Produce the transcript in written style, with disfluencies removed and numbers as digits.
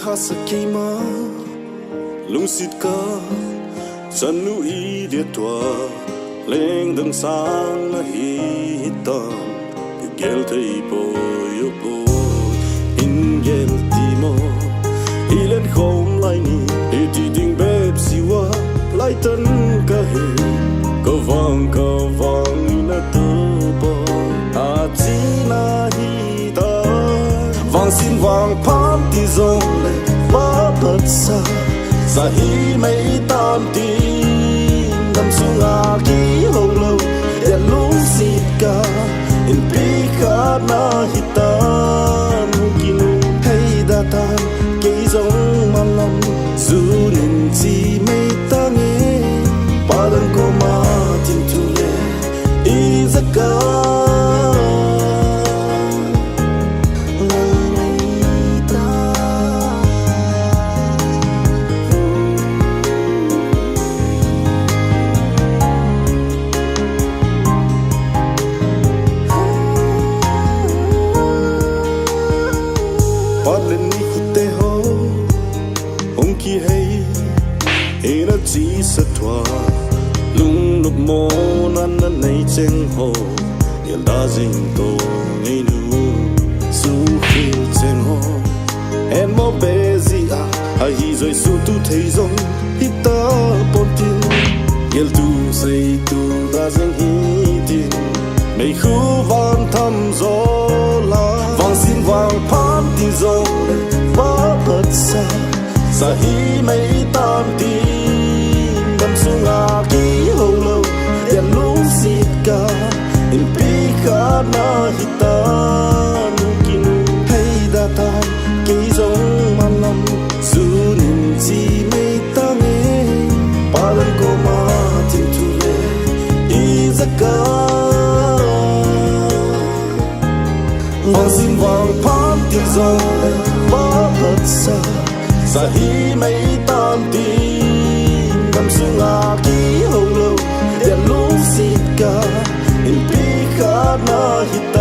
hasakima lung sit ka sanu I dia tua leng dang sang na hitam gel thei po yo po in gel timo ilen khom lai ni e ti ding beb siwa lai tan ka he ko vang na tu po a chi na hi ta vang sin vang pam ti zong le ba pat sa hi mai tam ti dam sunga ki lo lo ya lung sit ka in pi ka na hi ta kinu hey da tan ke zong malam zu nin chi mai ta nge pa dan ko ma tin tu le I zaka chỉ sa thoa lung lúc mô nan nan nay chênh hồ yên đã dinh tô ngay nu su khi chênh hồ em mô bê gì à hay hi rồi su tu thấy rong hít ta bồn tin yên tu say tu đã dinh hi tin mây khu vang thăm gió la vang xin vang phan tin rong vã bật xa sa hi mây tam tin sunga ki lo lo ya lung sit ka in pi ka na hita nu kinu hey da tan ki zong malam zu nin chi mai ta nge pa lan ko ma tin tu le I zaka vang sin vang pam ti zong le ba pat sa hi mai tam ti sunga ki lo lo ya lung sit ka in pi ka na hita